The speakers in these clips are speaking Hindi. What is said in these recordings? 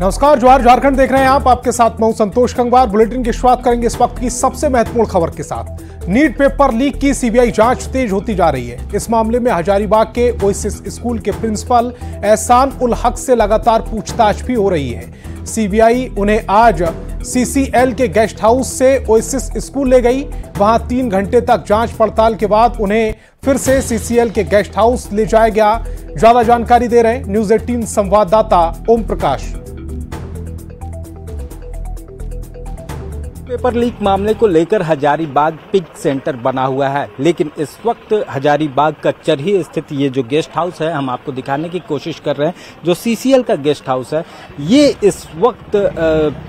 नमस्कार, जोहार, झारखंड देख रहे हैं आप। आपके साथ मैं हूं संतोष गंगवार। बुलेटिन की शुरुआत करेंगे इस वक्त की सबसे महत्वपूर्ण खबर के साथ। नीट पेपर लीक की सीबीआई जांच तेज होती जा रही है। इस मामले में हजारीबाग के ओएसिस स्कूल के प्रिंसिपल एहसान उल हक से लगातार पूछताछ भी हो रही है। सीबीआई उन्हें आज सीसीएल के गेस्ट हाउस से ओएसिस स्कूल ले गई। वहां 3 घंटे तक जांच पड़ताल के बाद उन्हें फिर से सीसीएल के गेस्ट हाउस ले जाया गया। ज्यादा जानकारी दे रहे हैं न्यूज 18 संवाददाता ओम प्रकाश। पेपर लीक मामले को लेकर हजारीबाग पिग सेंटर बना हुआ है, लेकिन इस वक्त हजारीबाग का चरही स्थित ये जो गेस्ट हाउस है, हम आपको दिखाने की कोशिश कर रहे हैं, जो सीसीएल का गेस्ट हाउस है, ये इस वक्त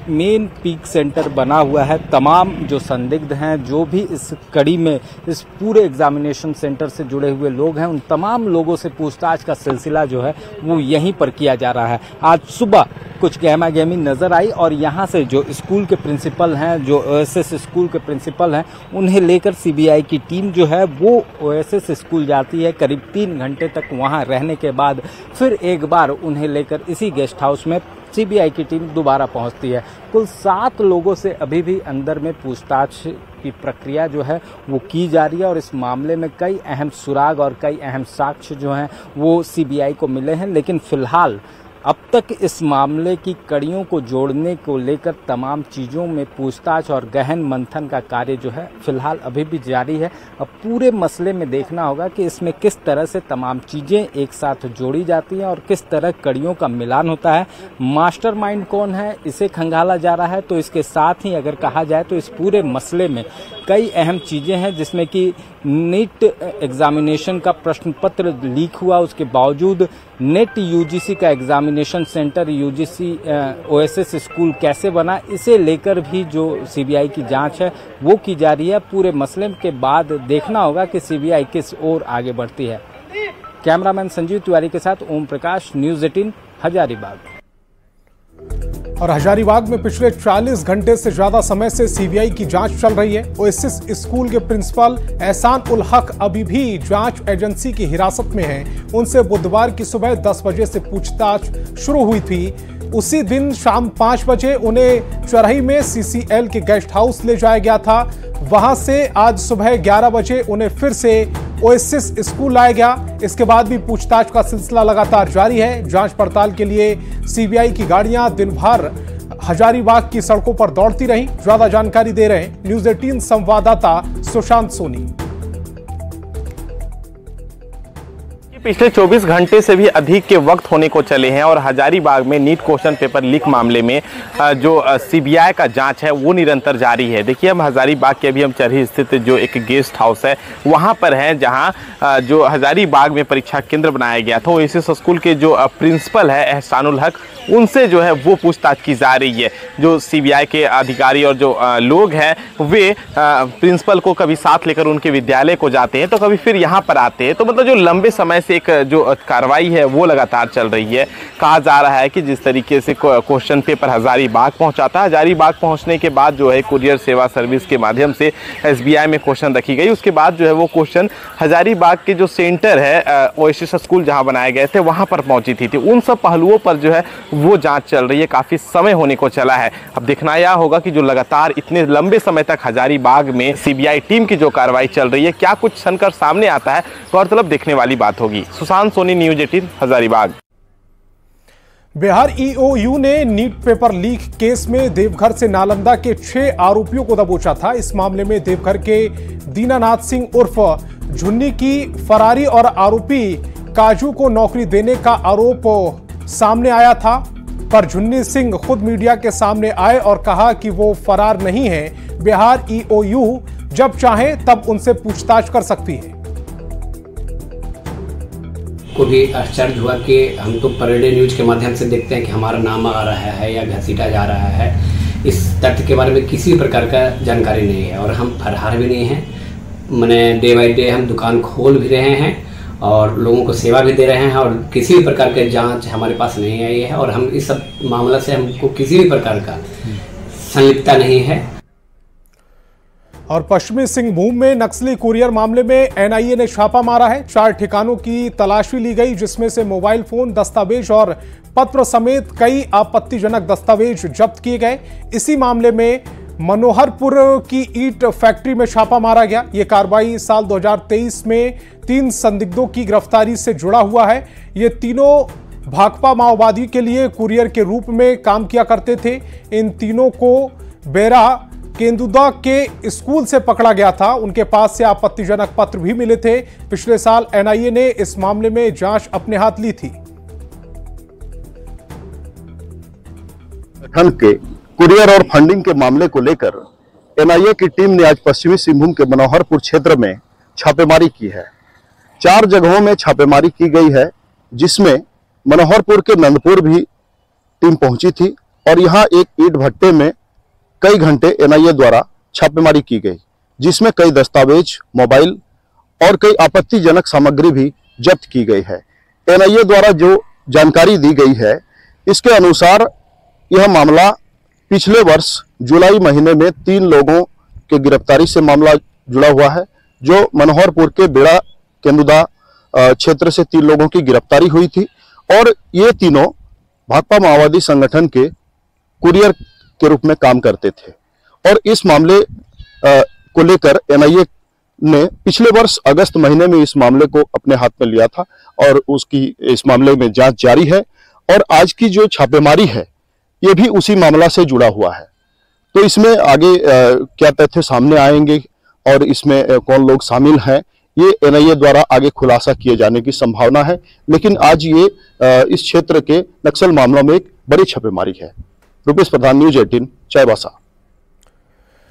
मेन पिग सेंटर बना हुआ है। तमाम जो संदिग्ध हैं, जो भी इस कड़ी में इस पूरे एग्जामिनेशन सेंटर से जुड़े हुए लोग हैं, उन तमाम लोगों से पूछताछ का सिलसिला जो है वो यहीं पर किया जा रहा है। आज सुबह कुछ गहमा गहमी नजर आई और यहाँ से जो स्कूल के प्रिंसिपल हैं, जो ओएसिस स्कूल के प्रिंसिपल हैं, उन्हें लेकर सीबीआई की टीम जो है वो ओएसिस स्कूल जाती है। करीब 3 घंटे तक वहाँ रहने के बाद फिर एक बार उन्हें लेकर इसी गेस्ट हाउस में सीबीआई की टीम दोबारा पहुंचती है। कुल 7 लोगों से अभी भी अंदर में पूछताछ की प्रक्रिया जो है वो की जा रही है और इस मामले में कई अहम सुराग और कई अहम साक्ष्य जो हैं वो सीबीआई को मिले हैं। लेकिन फिलहाल अब तक इस मामले की कड़ियों को जोड़ने को लेकर तमाम चीज़ों में पूछताछ और गहन मंथन का कार्य जो है फिलहाल अभी भी जारी है। अब पूरे मसले में देखना होगा कि इसमें किस तरह से तमाम चीज़ें एक साथ जोड़ी जाती हैं और किस तरह कड़ियों का मिलान होता है। मास्टरमाइंड कौन है, इसे खंगाला जा रहा है। तो इसके साथ ही अगर कहा जाए तो इस पूरे मसले में कई अहम चीज़ें हैं, जिसमें कि नीट एग्जामिनेशन का प्रश्न पत्र लीक हुआ, उसके बावजूद नेट यूजीसी का examination centre UGC oasis school कैसे बना, इसे लेकर भी जो सीबीआई की जांच है वो की जा रही है। पूरे मसले के बाद देखना होगा कि सीबीआई किस ओर आगे बढ़ती है। कैमरामैन संजीव तिवारी के साथ ओम प्रकाश, न्यूज 18 हजारीबाग। और हजारीबाग में पिछले 40 घंटे से ज्यादा समय से सीबीआई की जांच चल रही है। ओएसिस स्कूल के प्रिंसिपल एहसान उल हक अभी भी जांच एजेंसी की हिरासत में हैं। उनसे बुधवार की सुबह 10 बजे से पूछताछ शुरू हुई थी। उसी दिन शाम 5 बजे उन्हें चरही में सीसीएल के गेस्ट हाउस ले जाया गया था। वहां से आज सुबह 11 बजे उन्हें फिर से ओएसिस स्कूल लाया गया। इसके बाद भी पूछताछ का सिलसिला लगातार जारी है। जांच पड़ताल के लिए सीबीआई की गाड़ियां दिन भर हजारीबाग की सड़कों पर दौड़ती रहीं। ज्यादा जानकारी दे रहे हैं न्यूज 18 संवाददाता सुशांत सोनी। पिछले 24 घंटे से भी अधिक के वक्त होने को चले हैं और हजारीबाग में नीट क्वेश्चन पेपर लीक मामले में जो सीबीआई का जांच है वो निरंतर जारी है। देखिए, हम हजारीबाग के अभी हम चरही स्थित जो एक गेस्ट हाउस है वहां पर हैं, जहां जो हजारीबाग में परीक्षा केंद्र बनाया गया था। ओएसिस स्कूल के जो प्रिंसिपल है एहसान उल हक, उनसे जो है वो पूछताछ की जा रही है। जो सीबीआई के अधिकारी और जो लोग हैं वे प्रिंसिपल को कभी साथ लेकर उनके विद्यालय को जाते हैं तो कभी फिर यहाँ पर आते हैं। तो मतलब जो लंबे समय से एक जो कार्रवाई है वो लगातार चल रही है। कहा जा रहा है कि जिस तरीके से क्वेश्चन पेपर हजारीबाग पहुंचा था, हजारीबाग पहुंचने के बाद जो है कुरियर सेवा सर्विस के माध्यम से एसबीआई में क्वेश्चन रखी गई। उसके बाद जो है वो क्वेश्चन हजारीबाग के जो सेंटर है ओएसिस स्कूल जहां बनाए गए थे वहां पर पहुंची थी। उन सब पहलुओं पर जो है वो जांच चल रही है। काफी समय होने को चला है। अब देखना यह होगा कि जो लगातार इतने लंबे समय तक हजारीबाग में सीबीआई टीम की जो कार्रवाई चल रही है, क्या कुछ छनकर सामने आता है, गौरतलब देखने वाली बात होगी। सुशांत सोनी, न्यूज 18 हजारीबाग। बिहार ईओयू ने नीट पेपर लीक केस में देवघर से नालंदा के 6 आरोपियों को दबोचा था। इस मामले में देवघर के दीनानाथ सिंह उर्फ झुन्नी की फरारी और आरोपी काजू को नौकरी देने का आरोप सामने आया था, पर झुन्नी सिंह खुद मीडिया के सामने आए और कहा कि वो फरार नहीं है। बिहार ईओयू जब चाहे तब उनसे पूछताछ कर सकती है। को भी आश्चर्य हुआ कि हम तो पर डे न्यूज के माध्यम से देखते हैं कि हमारा नाम आ रहा है या घसीटा जा रहा है। इस तथ्य के बारे में किसी प्रकार का जानकारी नहीं है और हम फरार भी नहीं हैं। मैंने डे बाई डे हम दुकान खोल भी रहे हैं और लोगों को सेवा भी दे रहे हैं और किसी भी प्रकार के जांच हमारे पास नहीं आई है और हम इस सब मामला से हमको किसी भी प्रकार का संलिप्तता नहीं है। और पश्चिमी सिंहभूम में नक्सली कुरियर मामले में एनआईए ने छापा मारा है। 4 ठिकानों की तलाशी ली गई, जिसमें से मोबाइल फोन, दस्तावेज और पत्र समेत कई आपत्तिजनक दस्तावेज जब्त किए गए। इसी मामले में मनोहरपुर की ईंट फैक्ट्री में छापा मारा गया। यह कार्रवाई साल 2023 में 3 संदिग्धों की गिरफ्तारी से जुड़ा हुआ है। ये तीनों भाकपा माओवादी के लिए कुरियर के रूप में काम किया करते थे। इन तीनों को बेरा केंदुदा के स्कूल से पकड़ा गया था। उनके पास से आपत्तिजनक पत्र भी मिले थे। पिछले साल एनआईए ने इस मामले में जांच अपने हाथ ली थी। संगठन के कुरियर और फंडिंग के मामले को लेकर एनआईए की टीम ने आज पश्चिमी सिंहभूम के मनोहरपुर क्षेत्र में छापेमारी की है। 4 जगहों में छापेमारी की गई है, जिसमें मनोहरपुर के नंदपुर भी टीम पहुंची थी और यहां एक ईंट भट्टे में कई घंटे एनआईए द्वारा छापेमारी की गई, जिसमें कई दस्तावेज, मोबाइल और कई आपत्तिजनक सामग्री भी जब्त की गई है। एनआईए द्वारा जो जानकारी दी गई है, इसके अनुसार यह मामला पिछले वर्ष जुलाई महीने में 3 लोगों के गिरफ्तारी से मामला जुड़ा हुआ है। जो मनोहरपुर के बेड़ा केंदुदा क्षेत्र से 3 लोगों की गिरफ्तारी हुई थी और ये तीनों भाकपा माओवादी संगठन के कुरियर के रूप में काम करते थे। और इस मामले को लेकर एनआईए ने पिछले वर्ष अगस्त महीने में इस मामले को अपने हाथ में लिया था और उसकी इस मामले में जांच जारी है। और आज की जो छापेमारी है, ये भी उसी मामला से जुड़ा हुआ है। तो इसमें आगे क्या तथ्य सामने आएंगे और इसमें कौन लोग शामिल हैं, ये एनआईए द्वारा आगे खुलासा किए जाने की संभावना है। लेकिन आज ये इस क्षेत्र के नक्सल मामलों में एक बड़ी छापेमारी है। रूपेश प्रधान, न्यूज 18, चाईबासा।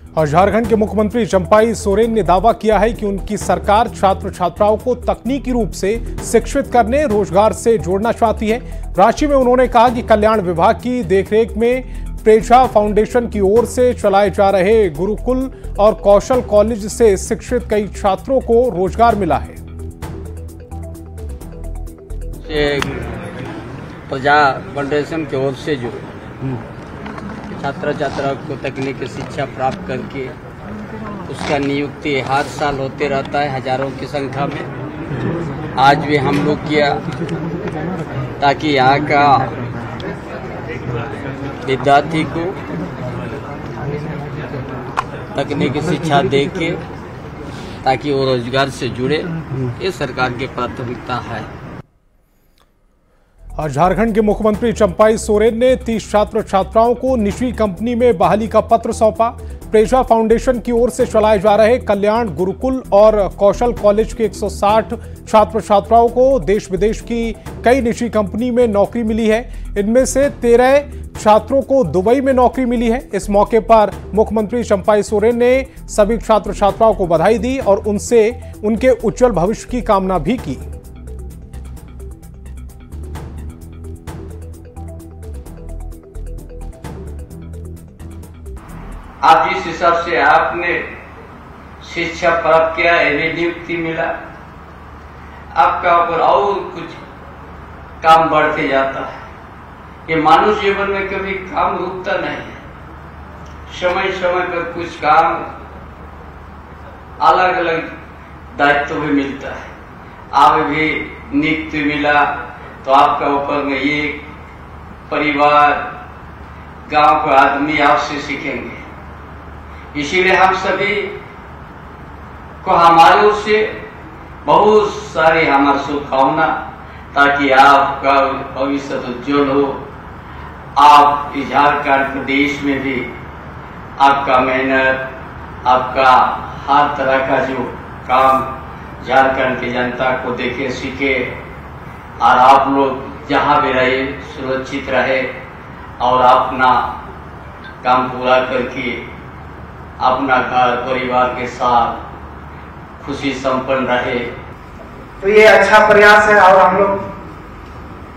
और झारखंड के मुख्यमंत्री चंपाई सोरेन ने दावा किया है कि उनकी सरकार छात्र छात्राओं को तकनीकी रूप से शिक्षित करने, रोजगार से जोड़ना चाहती है। रांची में उन्होंने कहा कि कल्याण विभाग की देखरेख में प्रेझा फाउंडेशन की ओर से चलाए जा रहे गुरुकुल और कौशल कॉलेज से शिक्षित कई छात्रों को रोजगार मिला है। प्रेझा फाउंडेशन की ओर से जो छात्र छात्राओं को तकनीकी शिक्षा प्राप्त करके उसका नियुक्ति हर साल होते रहता है हजारों की संख्या में। आज भी हम लोग किया ताकि यहाँ का विद्यार्थी को तकनीकी शिक्षा दे के ताकि वो रोजगार से जुड़े, ये सरकार की प्राथमिकता है। और झारखंड के मुख्यमंत्री चंपाई सोरेन ने 30 छात्र छात्राओं को निजी कंपनी में बहाली का पत्र सौंपा। प्रेझा फाउंडेशन की ओर से चलाए जा रहे कल्याण गुरुकुल और कौशल कॉलेज के 160 छात्र छात्राओं को देश विदेश की कई निजी कंपनी में नौकरी मिली है। इनमें से 13 छात्रों को दुबई में नौकरी मिली है। इस मौके पर मुख्यमंत्री चंपाई सोरेन ने सभी छात्र छात्राओं को बधाई दी और उनसे उनके उज्जवल भविष्य की कामना भी की। आप जिस हिसाब से आपने शिक्षा प्राप्त किया, नियुक्ति मिला, आपका ऊपर और कुछ काम बढ़ते जाता है। ये मानव जीवन में कभी काम रुकता नहीं है। समय समय पर कुछ काम अलग अलग दायित्व भी मिलता है। आप भी नियुक्ति मिला तो आपका ऊपर में ये परिवार, गांव के आदमी आपसे सीखेंगे। इसीलिए हम सभी को हमारे ओर से बहुत सारी हमारी शुभकामना, ताकि आपका भविष्य उज्जवल हो। आप झारखंड प्रदेश में भी आपका मेहनत, आपका हर तरह का जो काम झारखंड की जनता को देखे, सीखे और आप लोग जहां भी रहे सुरक्षित रहे और अपना काम पूरा करके अपना घर परिवार के साथ खुशी संपन्न रहे। तो ये अच्छा प्रयास है और हम लोग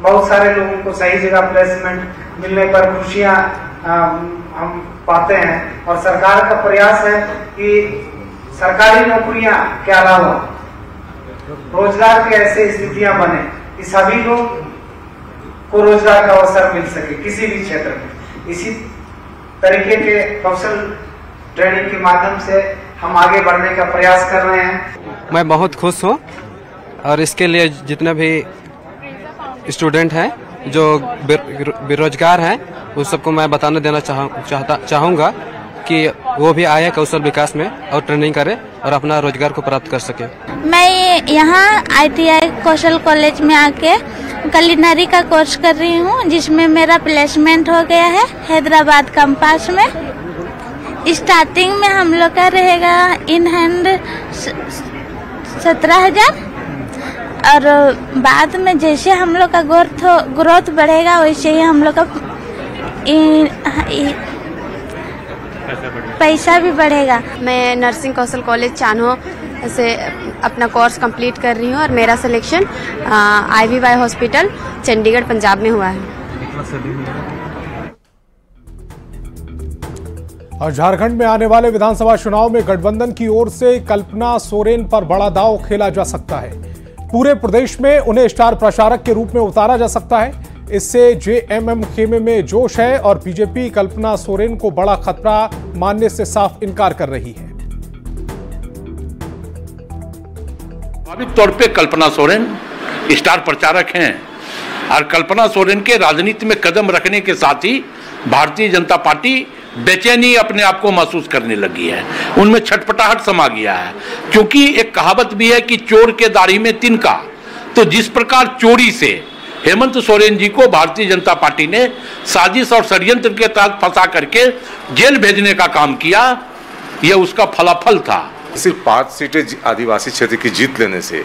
बहुत सारे लोगों को सही जगह प्लेसमेंट मिलने पर खुशियां हम पाते हैं। और सरकार का प्रयास है कि सरकारी नौकरियां के अलावा रोजगार की ऐसी स्थितियां बने कि सभी लोग को रोजगार का अवसर मिल सके किसी भी क्षेत्र में। इसी तरीके के कौशल ट्रेनिंग के माध्यम से हम आगे बढ़ने का प्रयास कर रहे हैं। मैं बहुत खुश हूँ और इसके लिए जितने भी स्टूडेंट हैं जो बेरोजगार हैं उस सबको मैं बताने देना चाहूँगा कि वो भी आए कौशल विकास में और ट्रेनिंग करें और अपना रोजगार को प्राप्त कर सके। मैं यहाँ ITI कौशल कॉलेज में आके कुलिनरी का कोर्स कर रही हूँ, जिसमें मेरा प्लेसमेंट हो गया है हैदराबाद कैंपस में। स्टार्टिंग में हम लोग का रहेगा इन हैंड 17,000 और बाद में जैसे हम लोग का ग्रोथ बढ़ेगा वैसे ही हम लोग का पैसा भी बढ़ेगा। मैं नर्सिंग कौशल कॉलेज चान्हो से अपना कोर्स कंप्लीट कर रही हूँ और मेरा selection IVY hospital Chandigarh Punjab में हुआ है। और झारखंड में आने वाले विधानसभा चुनाव में गठबंधन की ओर से कल्पना सोरेन पर बड़ा दांव खेला जा सकता है। पूरे प्रदेश में उन्हें स्टार प्रचारक के रूप में उतारा जा सकता है। इससे JMM खेमे में जोश है और बीजेपी कल्पना सोरेन को बड़ा खतरा मानने से साफ इनकार कर रही है। स्वाभाविक तौर पे कल्पना सोरेन स्टार प्रचारक हैं और कल्पना सोरेन के राजनीति में कदम रखने के साथ ही भारतीय जनता पार्टी बेचैनी अपने आप को महसूस करने लगी है, उनमें छटपटाहट समा गया है। क्योंकि एक कहावत भी है कि चोर के दाढ़ी में तिनका, तो जिस प्रकार चोरी से हेमंत सोरेन जी को भारतीय जनता पार्टी ने साजिश और षड्यंत्र के तहत फंसा करके जेल भेजने का काम किया, यह उसका फलाफल था। सिर्फ 5 सीटें आदिवासी क्षेत्र की जीत लेने से,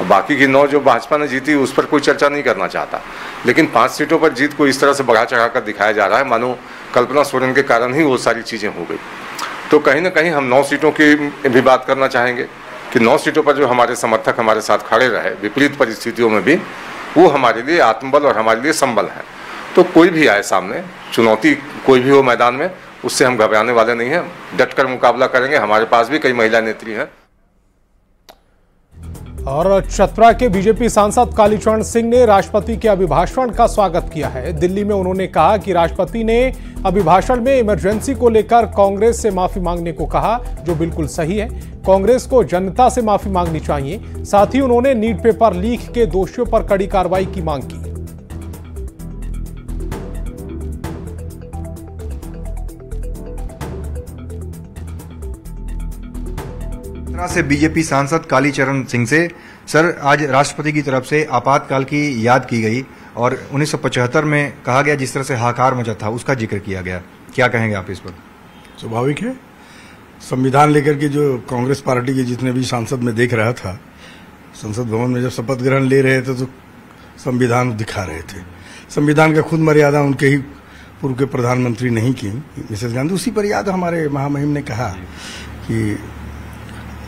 बाकी की 9 जो भाजपा ने जीती उस पर कोई चर्चा नहीं करना चाहता, लेकिन 5 सीटों पर जीत को इस तरह से बढ़ा चढ़ा कर दिखाया जा रहा है मानो कल्पना सोरेन के कारण ही वो सारी चीज़ें हो गई। तो कहीं ना कहीं हम 9 सीटों की भी बात करना चाहेंगे कि 9 सीटों पर जो हमारे समर्थक हमारे साथ खड़े रहे विपरीत परिस्थितियों में भी, वो हमारे लिए आत्मबल और हमारे लिए संबल है। तो कोई भी आए सामने, चुनौती कोई भी हो मैदान में, उससे हम घबराने वाले नहीं हैं, डटकर मुकाबला करेंगे। हमारे पास भी कई महिला नेत्री हैं। और चतरा के बीजेपी सांसद कालीचरण सिंह ने राष्ट्रपति के अभिभाषण का स्वागत किया है। दिल्ली में उन्होंने कहा कि राष्ट्रपति ने अभिभाषण में इमरजेंसी को लेकर कांग्रेस से माफी मांगने को कहा, जो बिल्कुल सही है। कांग्रेस को जनता से माफी मांगनी चाहिए। साथ ही उन्होंने नीट पेपर लीक के दोषियों पर कड़ी कार्रवाई की मांग की। से बीजेपी सांसद कालीचरण सिंह से सर, आज राष्ट्रपति की तरफ से आपातकाल की याद की गई और 1975 में कहा गया जिस तरह से हाहाकार मचा था उसका जिक्र किया गया, क्या कहेंगे आप इस पर? स्वाभाविक है, संविधान लेकर के जो कांग्रेस पार्टी के जितने भी सांसद में देख रहा था, संसद भवन में जब शपथ ग्रहण ले रहे थे तो संविधान दिखा रहे थे। संविधान का खुद मर्यादा उनके ही पूर्व के प्रधानमंत्री नहीं की, मिसेस गांधी, उसी पर याद हमारे महामहिम ने कहा कि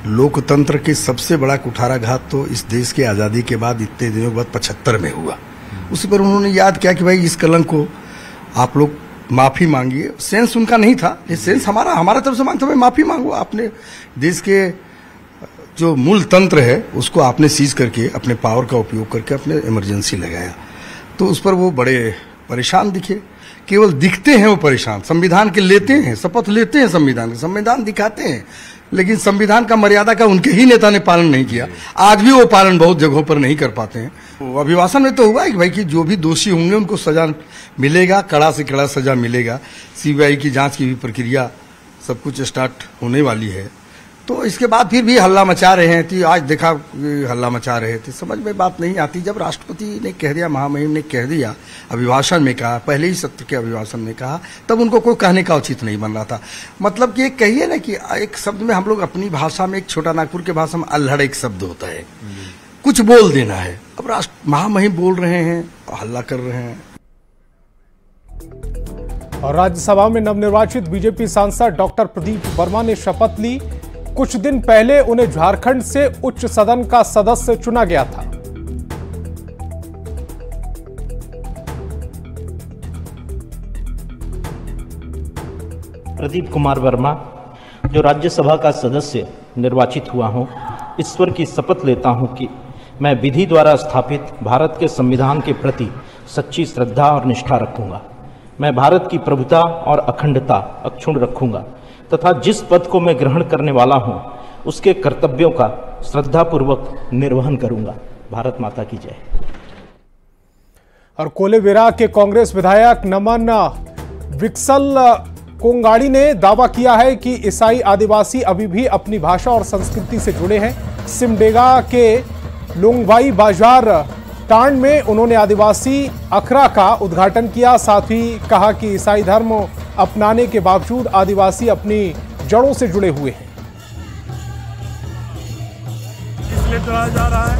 लोकतंत्र के सबसे बड़ा कुठाराघात तो इस देश की आजादी के बाद इतने दिनों के बाद 75 में हुआ। उसी पर उन्होंने याद किया कि भाई इस कलंक को आप लोग माफी मांगिए। सेंस उनका नहीं था, ये सेंस हमारा तरफ से मांगता, भाई माफी मांगो। आपने देश के जो मूल तंत्र है उसको आपने सीज करके अपने पावर का उपयोग करके अपने इमरजेंसी लगाया, तो उस पर वो बड़े परेशान दिखे। केवल दिखते हैं वो परेशान, संविधान के लेते हैं, शपथ लेते हैं संविधान का, संविधान दिखाते हैं, लेकिन संविधान का मर्यादा का उनके ही नेता ने पालन नहीं किया। आज भी वो पालन बहुत जगहों पर नहीं कर पाते हैं। अभिभाषण में तो हुआ है कि भाई कि जो भी दोषी होंगे उनको सजा मिलेगा, कड़ा से कड़ा सजा मिलेगा। CBI की जांच की भी प्रक्रिया सब कुछ स्टार्ट होने वाली है। तो इसके बाद फिर भी हल्ला मचा रहे हैं, तो आज देखा हल्ला मचा रहे थे, समझ में बात नहीं आती। जब राष्ट्रपति ने कह दिया, महामहिम ने कह दिया, अभिभाषण में कहा, पहले ही सत्र के अभिभाषण में कहा, तब उनको कोई कहने का उचित नहीं बन रहा था। मतलब कि एक कहिए ना कि एक शब्द में हम लोग अपनी भाषा में, एक छोटा नागपुर के भाषा में अल्हड़ एक शब्द होता है, कुछ बोल देना है। अब महामहिम बोल रहे हैं, हल्ला कर रहे हैं। और राज्यसभा में नवनिर्वाचित बीजेपी सांसद डॉक्टर प्रदीप वर्मा ने शपथ ली। कुछ दिन पहले उन्हें झारखंड से उच्च सदन का सदस्य चुना गया था। प्रदीप कुमार वर्मा, जो राज्यसभा का सदस्य निर्वाचित हुआ हूं, ईश्वर की शपथ लेता हूं कि मैं विधि द्वारा स्थापित भारत के संविधान के प्रति सच्ची श्रद्धा और निष्ठा रखूंगा। मैं भारत की प्रभुता और अखंडता अक्षुण्ण रखूंगा तथा जिस पद को मैं ग्रहण करने वाला हूं उसके कर्तव्यों का श्रद्धापूर्वक निर्वहन करूंगा। भारत माता की जय। और कोलेबिरा के कांग्रेस विधायक नमन विक्सल कोंगाड़ी ने दावा किया है कि ईसाई आदिवासी अभी भी अपनी भाषा और संस्कृति से जुड़े हैं। सिमडेगा के लोंगवाई बाजार टांड में उन्होंने आदिवासी अखड़ा का उद्घाटन किया। साथ ही कहा कि ईसाई धर्म अपनाने के बावजूद आदिवासी अपनी जड़ों से जुड़े हुए हैं। इसलिए कराया जा रहा है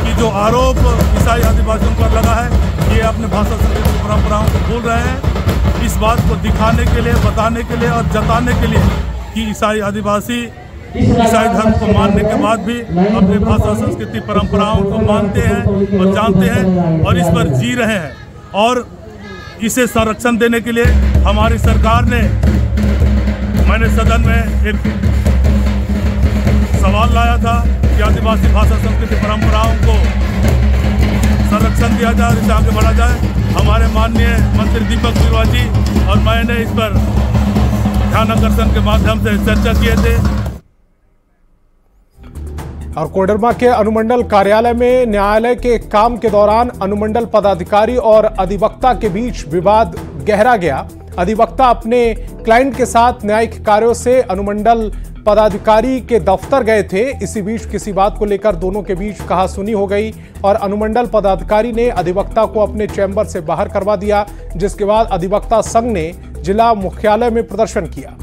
कि जो आरोप ईसाई आदिवासियों पर लगा है, ये अपने भाषा संस्कृति परंपराओं को भूल रहे हैं। इस बात को दिखाने के लिए, बताने के लिए और जताने के लिए कि ईसाई आदिवासी ईसाई धर्म को मानने के बाद भी अपने भाषा संस्कृति परंपराओं को मानते हैं और जानते हैं और इस पर जी रहे हैं। और इसे संरक्षण देने के लिए हमारी सरकार ने, मैंने सदन में एक सवाल लाया था कि आदिवासी भाषा संस्कृति परंपराओं को संरक्षण दिया जाए और इसे आगे बढ़ा जाए। हमारे माननीय मंत्री दीपक बिरुआ जी और मैंने इस पर ध्यान आकर्षण के माध्यम से चर्चा किए थे। और कोडरमा के अनुमंडल कार्यालय में न्यायालय के काम के दौरान अनुमंडल पदाधिकारी और अधिवक्ता के बीच विवाद गहरा गया। अधिवक्ता अपने क्लाइंट के साथ न्यायिक कार्यों से अनुमंडल पदाधिकारी के दफ्तर गए थे। इसी बीच किसी बात को लेकर दोनों के बीच कहासुनी हो गई और अनुमंडल पदाधिकारी ने अधिवक्ता को अपने चैम्बर से बाहर करवा दिया, जिसके बाद अधिवक्ता संघ ने जिला मुख्यालय में प्रदर्शन किया।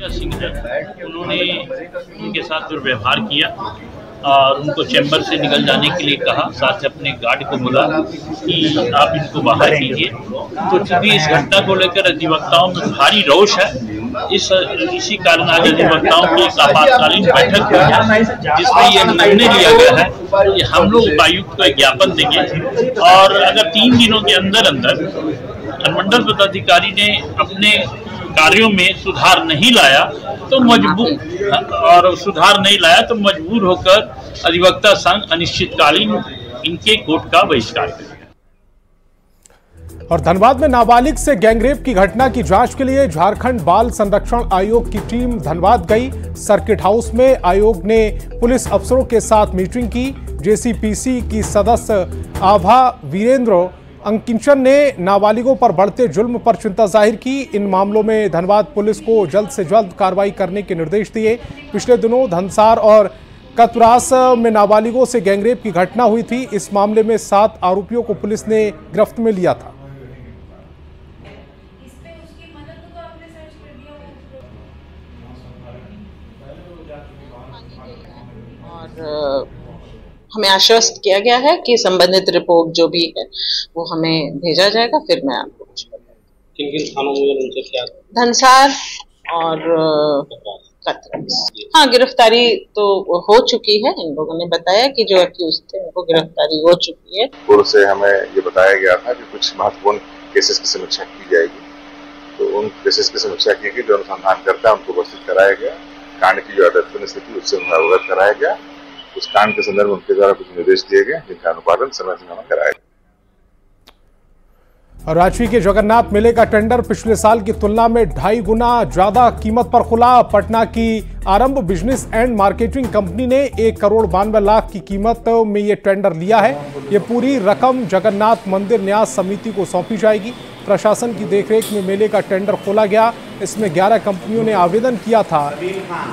सिंह है, उन्होंने उनके साथ दुर्व्यवहार किया और उनको चैम्बर से निकल जाने के लिए कहा। साथ अपने गार्ड को बोला कि आप इनको बाहर कीजिए। तो चूंकि इस घटना को लेकर अधिवक्ताओं में भारी रोष है, इसी कारण आज अधिवक्ताओं की एक आपातकालीन बैठक हुई है, जिसमें यह निर्णय लिया गया है कि हम लोग उपायुक्त को एक ज्ञापन देंगे और अगर 3 दिनों के अंदर अनुमंडल पदाधिकारी ने अपने कार्यों में सुधार नहीं लाया तो मजबूर होकर अधिवक्ता संघ अनिश्चितकालीन इनके कोर्ट का बहिष्कार करेगा। और धनबाद में नाबालिग से गैंगरेप की घटना की जांच के लिए झारखंड बाल संरक्षण आयोग की टीम धनबाद गई। सर्किट हाउस में आयोग ने पुलिस अफसरों के साथ मीटिंग की। जेसीपीसी की सदस्य आभा वीरेंद्र अंकिंचन ने नाबालिगों पर बढ़ते जुल्म पर चिंता जाहिर की। इन मामलों में धनबाद पुलिस को जल्द से जल्द कार्रवाई करने के निर्देश दिए। पिछले दिनों धनसार और कतरास में नाबालिगों से गैंगरेप की घटना हुई थी। इस मामले में 7 आरोपियों को पुलिस ने गिरफ्त में लिया था। और हमें आश्वस्त किया गया है कि संबंधित रिपोर्ट जो भी है वो हमें भेजा जाएगा। फिर मैं आपको कुछ बताऊंगी। किन-किन थानों में उनसे क्या? धनसार और कतरास। हाँ, गिरफ्तारी तो हो चुकी है। इन लोगों ने बताया कि जो अक्यूज थे उनको गिरफ्तारी हो चुकी है। पूर्व से हमें ये बताया गया था कि कुछ महत्वपूर्ण केसेस की समीक्षा की जाएगी, तो उन केसेस की समीक्षा की गई। जो अनुसंधान करता है उनको उपस्थित कराया गया। कांड की जो अद्यतन स्थिति उससे उन्हें अवगत कराया गया। उस कांड के संदर्भ में उनके द्वारा कुछ निर्देश दिए गए जिनका अनुपालन समय सीमा में कराया गया। और रांची के जगन्नाथ मेले का टेंडर पिछले साल की तुलना में 2.5 गुना ज्यादा कीमत पर खुला। पटना की आरंभ बिजनेस एंड मार्केटिंग कंपनी ने 1 करोड़ 92 लाख की कीमत में ये टेंडर लिया है। ये पूरी रकम जगन्नाथ मंदिर न्यास समिति को सौंपी जाएगी। प्रशासन की देखरेख में मेले का टेंडर खोला गया। इसमें 11 कंपनियों ने आवेदन किया था।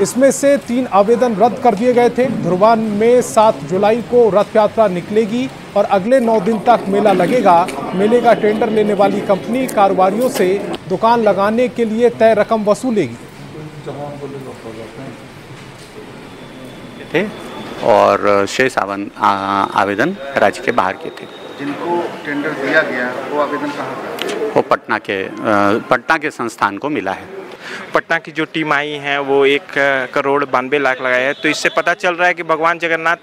इसमें से 3 आवेदन रद्द कर दिए गए थे। धुरवान में 7 जुलाई को रथ यात्रा निकलेगी और अगले 9 दिन तक मेला लगेगा। मेले का टेंडर लेने वाली कंपनी कारोबारियों से दुकान लगाने के लिए तय रकम वसूलेगी। और शेष आवेदन राज्य के बाहर के थे। जिनको टेंडर दिया गया वो आवेदन कहाँ का? वो पटना के संस्थान को मिला है। पटना की जो टीम आई है वो 1 करोड़ 92 लाख लगाया है। तो इससे पता चल रहा है कि भगवान जगन्नाथ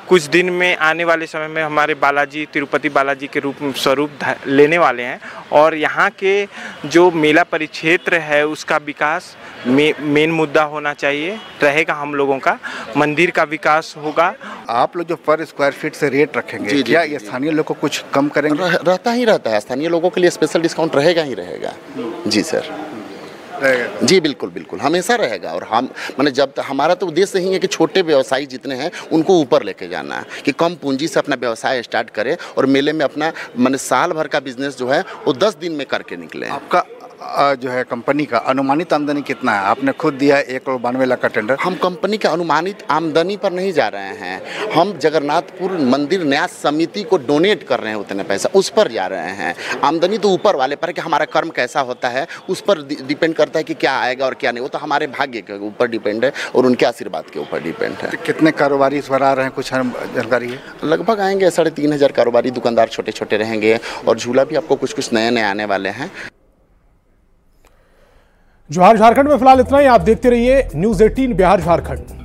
कुछ दिन में आने वाले समय में हमारे बालाजी, तिरुपति बालाजी के स्वरूप लेने वाले हैं और यहाँ के जो मेला परिक्षेत्र है उसका विकास मेन मुद्दा होना चाहिए रहेगा। हम लोगों का मंदिर का विकास होगा। आप लोग जो पर स्क्वायर फीट से रेट रखेंगे, क्या ये स्थानीय लोगों को कुछ कम करेंगे? रहता ही रहता है, स्थानीय लोगों के लिए स्पेशल डिस्काउंट रहेगा ही रहेगा। जी सर। रहेगा? जी बिल्कुल बिल्कुल हमेशा रहेगा। और हम माने जब तक हमारा तो उद्देश्य यही है कि छोटे व्यवसायी जितने हैं उनको ऊपर लेके जाना है, कि कम पूंजी से अपना व्यवसाय स्टार्ट करें और मेले में अपना माने साल भर का बिजनेस जो है वो 10 दिन में करके निकले। आपका जो है कंपनी का अनुमानित आमदनी कितना है? आपने खुद दिया 1,92,00,000 का टेंडर। हम कंपनी के अनुमानित आमदनी पर नहीं जा रहे हैं, हम जगन्नाथपुर मंदिर न्यास समिति को डोनेट कर रहे हैं उतने पैसा, उस पर जा रहे हैं। आमदनी तो ऊपर वाले पर, कि हमारा कर्म कैसा होता है उस पर डिपेंड करता है कि क्या आएगा और क्या नहीं, वो तो हमारे भाग्य के ऊपर डिपेंड है और उनके आशीर्वाद के ऊपर डिपेंड है। तो कितने कारोबारी इस बार आ रहे हैं, कुछ जानकारी है? लगभग आएंगे 3,500 कारोबारी, दुकानदार छोटे छोटे रहेंगे और झूला भी आपको कुछ कुछ नए नए आने वाले हैं। जोहार झारखंड में फिलहाल इतना ही। आप देखते रहिए न्यूज़ 18 बिहार झारखंड।